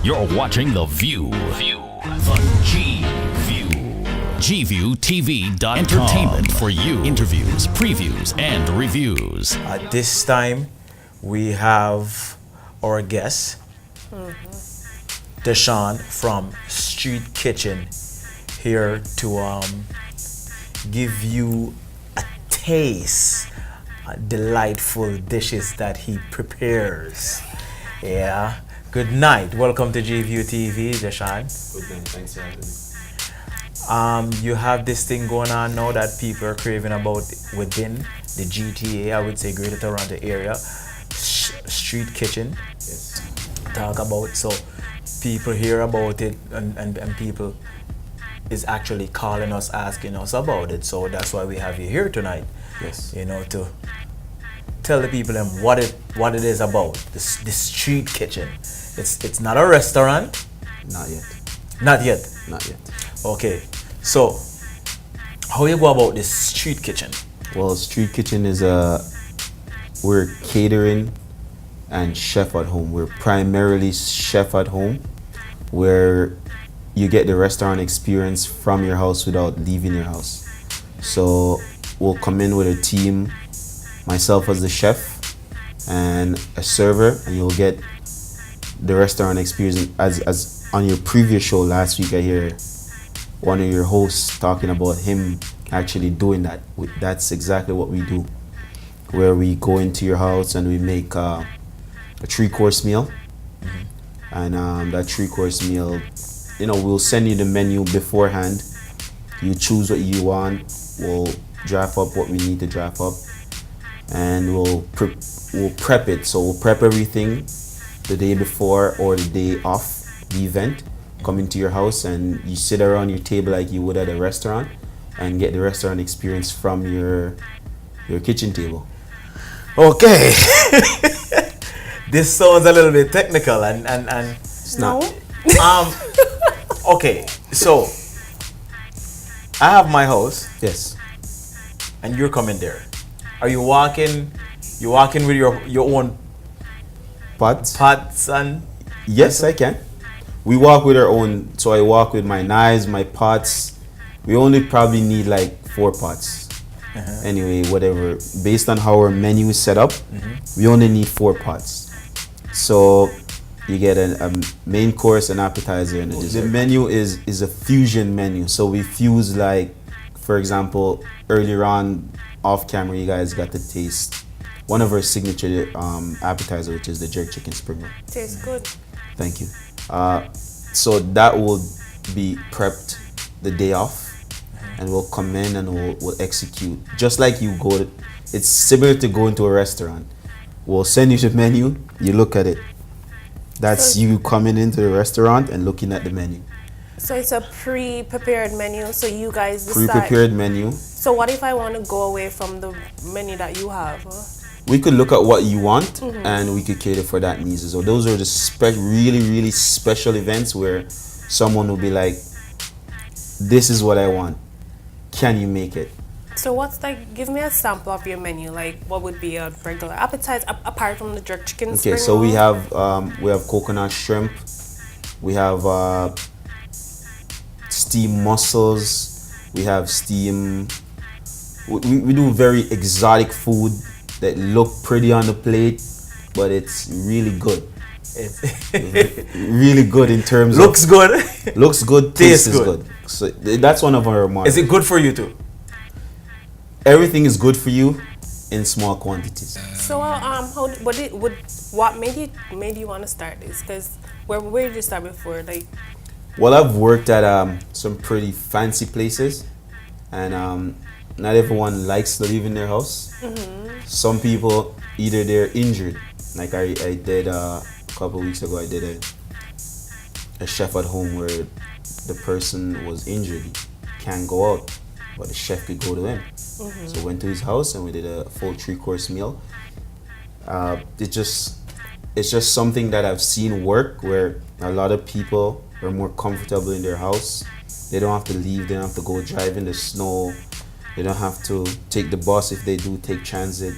You're watching The View. The G-View. GViewTV.com. Entertainment for you. Interviews, previews, and reviews. At this time, we have our guest, DeSean from StreeteKitchen, here to give you a taste of delightful dishes that he prepares. Yeah. Good night. Welcome to GView TV, DeSean. Good night. Thanks for having me. You have this thing going on now that people are craving about within the GTA, I would say Greater Toronto area. StreeteKitchen. Yes. Talk about, so people hear about it and people is actually calling us, asking us about it. So that's why we have you here tonight. Yes. You know, to tell the people what it is about. This StreeteKitchen. It's not a restaurant. Not yet. Not yet. Not yet. Okay. So how you go about this StreeteKitchen? Well, StreeteKitchen is we're catering and chef at home. We're primarily chef at home, where you get the restaurant experience from your house without leaving your house. So we'll come in with a team, myself as the chef and a server, and you'll get the restaurant experience. As on your previous show last week, I hear one of your hosts talking about him actually doing that. That's exactly what we do, where we go into your house and we make a 3-course meal. And that 3-course meal, you know, we'll send you the menu beforehand. You choose what you want. We'll draft up what we need to draft up, and we'll prep it. So we'll prep everything the day before or the day off the event. Come into your house and you sit around your table like you would at a restaurant and get the restaurant experience from your kitchen table. Okay. This sounds a little bit technical and It's not. Okay, so I have my house Yes. and you're coming there. Are you walking with your own Pots? pots and Yes, I can. We walk with our own. So I walk with my knives, my pots. We only probably need like 4 pots. Anyway, whatever. Based on how our menu is set up, we only need 4 pots. So you get a main course, an appetizer, and a dessert. The menu is a fusion menu. So we fuse, like, for example, earlier on off camera, you guys got to taste one of our signature appetizer, which is the jerk chicken spring roll. Tastes good. Thank you. So that will be prepped the day off, and we'll come in and we'll execute just like you go. It's similar to going to a restaurant. We'll send you the menu. You look at it. That's you coming into the restaurant and looking at the menu. So it's a pre-prepared menu. So you guys decide. Pre-prepared menu. So what if I want to go away from the menu that you have? We could look at what you want and we could cater for that needs. So those are the really, really special events where someone will be like, this is what I want. Can you make it? So what's like? Give me a sample of your menu. Like, what would be a regular appetizer apart from the jerk chicken? Okay, so we have coconut shrimp. We have steamed mussels. We have steam. We do very exotic food that look pretty on the plate, but it's really good. it's Really good in terms looks of good. looks good, Tastes tastes good. good. So that's one of our remarks. Is it good for you too? Everything is good for you in small quantities. So what made you want to start this? Because where did you start before? Like, Well, I've worked at some pretty fancy places, and not everyone likes to live in their house. Some people, either they're injured. Like I did a couple weeks ago, I did a chef at home where the person was injured. He can't go out, but the chef could go to him. So went to his house and we did a full 3-course meal. It's just something that I've seen work, where a lot of people are more comfortable in their house. They don't have to leave. They don't have to go drive in the snow. They don't have to take the bus if they do take transit.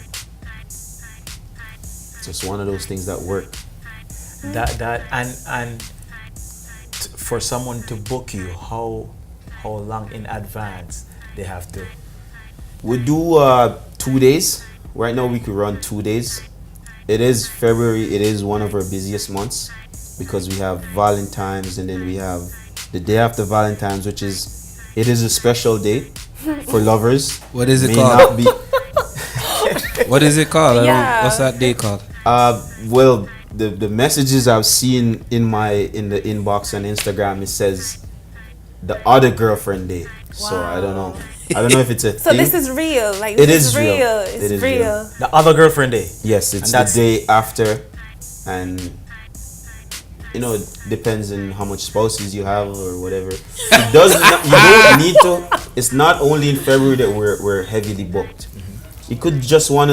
It's just one of those things that work. That and for someone to book you, how long in advance they have to? We do 2 days. Right now we could run 2 days. It is February. It is one of our busiest months because we have Valentine's and then we have the day after Valentine's, which is a special day for lovers. What is it May called? not be. What is it called? Yeah. What's that day called? Well, the messages I've seen in the inbox on Instagram, it says the other girlfriend day. So I don't know. I don't know if it's a So thing. this is real. Like It this is is real. real. It It's is real. real. The other girlfriend day. Yes, it's And the that's- day after, and it depends on how much spouses you have or whatever. It does not, you don't need to. It's not only in February that we're heavily booked. You could just want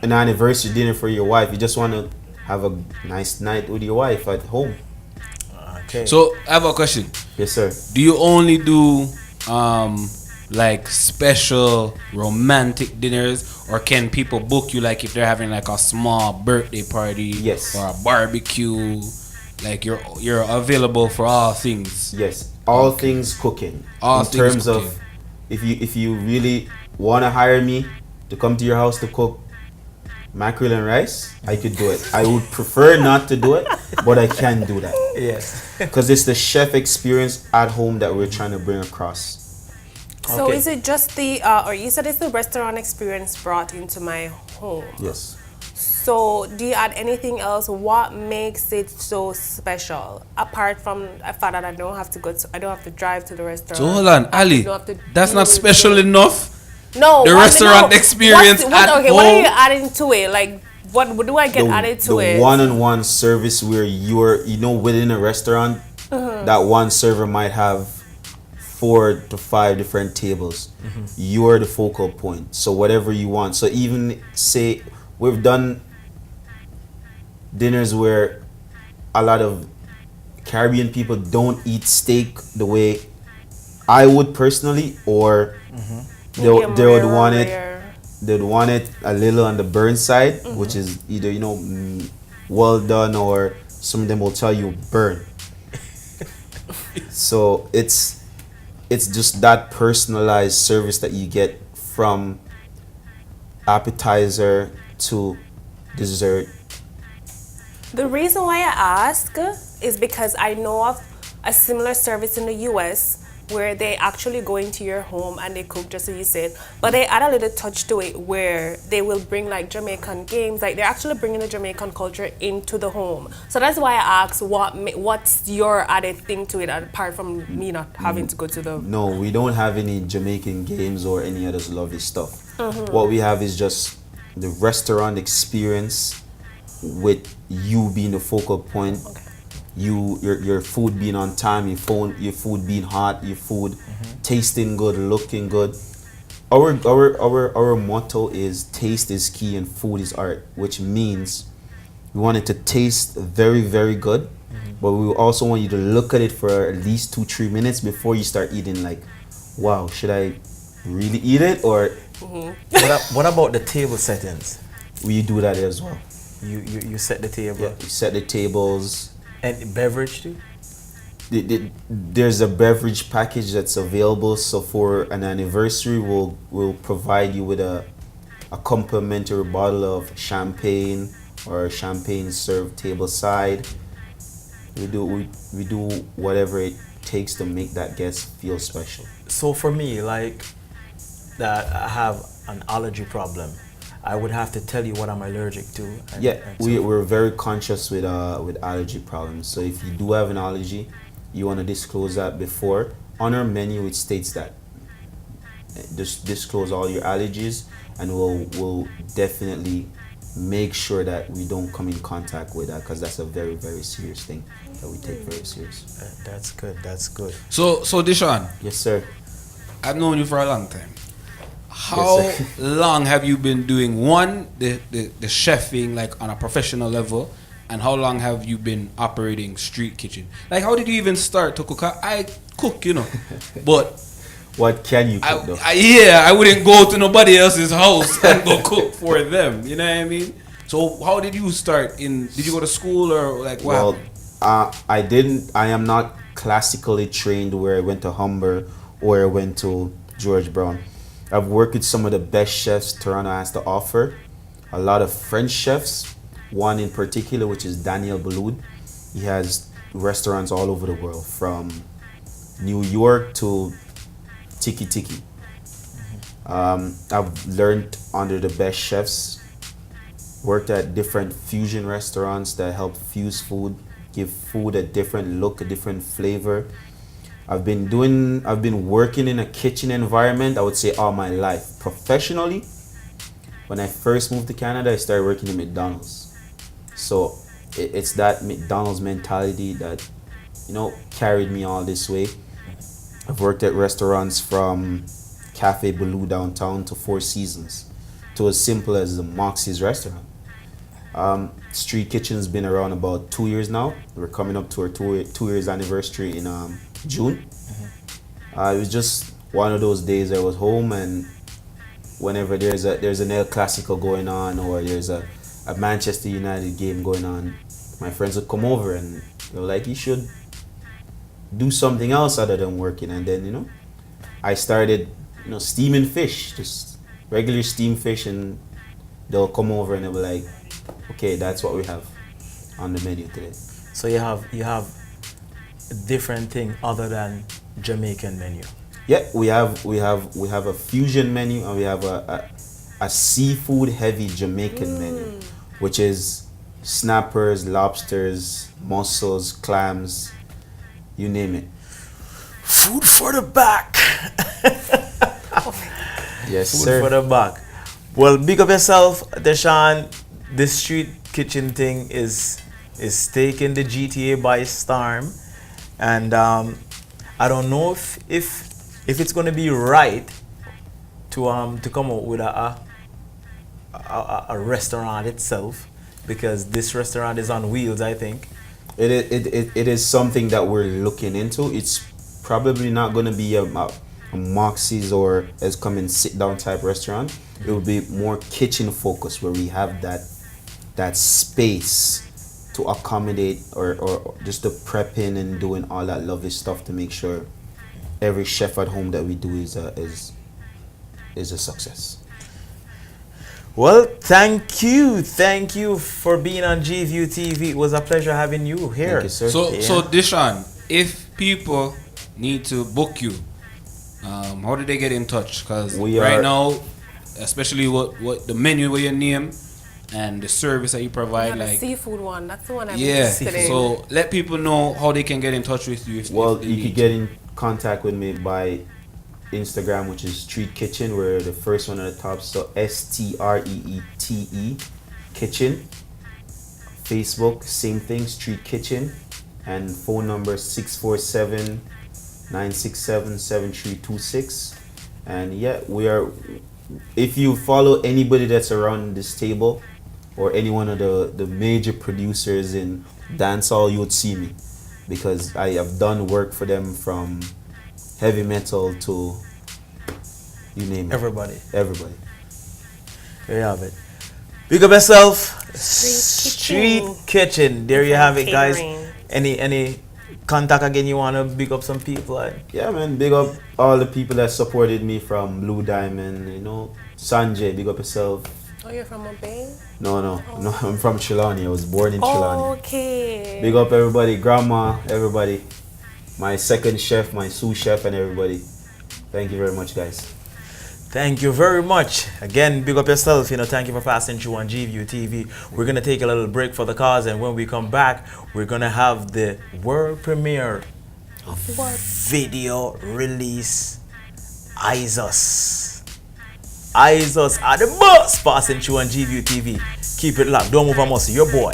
an anniversary dinner for your wife. You just want to have a nice night with your wife at home. Okay. So I have a question. Yes, sir. Do you only do like special romantic dinners, or can people book you like if they're having like a small birthday party, Yes. or a barbecue? Like you're available for all things. Yes, all things cooking. All in things terms cooking. of if you really want to hire me to come to your house to cook mackerel and rice, I could do it. I would prefer not to do it, but I can do that yes. because it's the chef experience at home that we're trying to bring across. So Okay. is it just or you said it's the restaurant experience brought into my home? Yes. So do you add anything else? What makes it so special? Apart from the fact that I don't have to drive to the restaurant. So hold on, Ali. don't have to That's deal not with special it. enough. No. The restaurant experience at okay, what are home? you adding to it? Like what do I get added to the it? one-on-one service where you're within a restaurant, that one server might have 4 to 5 different tables. You're the focal point, so whatever you want. So even say we've done dinners where a lot of Caribbean people don't eat steak the way I would personally, or they would want it. They'd want it a little on the burn side, which is either well done, or some of them will tell you burn. So it's just that personalized service that you get from appetizer to dessert. The reason why I ask is because I know of a similar service in the US where they actually go into your home and they cook just as you said, but they add a little touch to it where they will bring like Jamaican games, like they're actually bringing the Jamaican culture into the home. So that's why I ask what's your added thing to it apart from me not having to go to the. No, we don't have any Jamaican games or any other lovely stuff. What we have is just the restaurant experience with you being the focal point. Okay. Your food being on time, your food being hot, your food tasting good, looking good. Our motto is taste is key and food is art, which means we want it to taste very, very good, but we also want you to look at it for at least 2-3 minutes before you start eating. Like, wow, should I really eat it? Or What about the table settings? we do that as well. You set the table. Yeah, we set the tables. And beverage too? There's a beverage package that's available. So for an anniversary, we'll provide you with a complimentary bottle of champagne, or champagne served table side. We do whatever it takes to make that guest feel special. So for me, like that, I have an allergy problem. I would have to tell you what I'm allergic to. Yeah, so we're very conscious with allergy problems. So if you do have an allergy, you want to disclose that before. On our menu, it states that. Just disclose all your allergies, and we'll definitely make sure that we don't come in contact with that, because that's a very, very serious thing that we take very serious. That's good. That's good. So DeSean, Yes, sir. I've known you for a long time. How Yes, sir. long have you been doing the chefing like on a professional level, and how long have you been operating Street Kitchen? Like, how did you even start to cook? I cook, but What can you cook though? I wouldn't go to nobody else's house and go cook for them. You know what I mean? So how did you start? Did you go to school or like what? Well, happened? I am not classically trained where I went to Humber or I went to George Brown. I've worked with some of the best chefs Toronto has to offer. A lot of French chefs, one in particular, which is Daniel Baloud. He has restaurants all over the world, from New York to Tiki Tiki. I've learned under the best chefs, worked at different fusion restaurants that help fuse food, give food a different look, a different flavor. I've been working in a kitchen environment, I would say, all my life. Professionally, when I first moved to Canada, I started working at McDonald's. So it's that McDonald's mentality that, carried me all this way. I've worked at restaurants from Cafe Baloo downtown to Four Seasons, to as simple as the Moxie's restaurant. StreeteKitchen's been around about 2 years now. We're coming up to our 2 years anniversary in June. It was just one of those days I was home, and whenever there's an El Clasico going on, or there's a Manchester United game going on, my friends would come over and they were like, you should do something else other than working. And then I started steaming fish, just regular steamed fish, and they'll come over and they'll be like, okay, that's what we have on the menu today. So you have a different thing other than Jamaican menu. Yeah, we have a fusion menu, and we have a seafood heavy Jamaican menu, which is snappers, lobsters, mussels, clams, you name it. Food for the back. Yes, Food sir. for the back. Well, big up yourself, DeSean. This street kitchen thing is taking the GTA by storm, and I don't know if it's going to be right to come out with a restaurant itself, because this restaurant is on wheels, I think. It is something that we're looking into. It's probably not going to be a Moxie's or as come and sit down type restaurant. It will be more kitchen focused, where we have that space to accommodate or just the prepping and doing all that lovely stuff to make sure every chef at home that we do is a success. Well, thank you for being on GView TV. It was a pleasure having you here. Thank you, sir. So DeSean, if people need to book you, how do they get in touch? Because right now, especially what the menu, what your name, and the service that you provide, the like seafood one. That's the one I'm yeah. interested in. So let people know how they can get in touch with you. If You need could get in contact with me by Instagram, which is StreeteKitchen. We're the first one at the top, so STREETE Kitchen. Facebook, same thing, StreeteKitchen, and phone number 647-967-7326. And yeah, we are. If you follow anybody that's around this table, or any one of the major producers in dancehall, you would see me, because I have done work for them from heavy metal to you name it. Everybody. There you have it. Big up yourself. Street Kitchen. There you have it, guys. Catering. Any contact again? You wanna big up some people? Yeah, man. Big up all the people that supported me from Blue Diamond. Sanjay. Big up yourself. Oh, you're from Mobay? No. I'm from Trelawney. I was born in Trelawney. Okay. Big up everybody, grandma, everybody. My second chef, my sous chef, and everybody. Thank you very much, guys. Thank you very much. Again, big up yourself. Thank you for passing through on GView TV. We're gonna take a little break for the cause, and when we come back, we're gonna have the world premiere video release. Isos are the boss, passing through on GView TV. Keep it locked. Don't move a muscle. Your boy,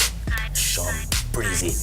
Sean Breezy.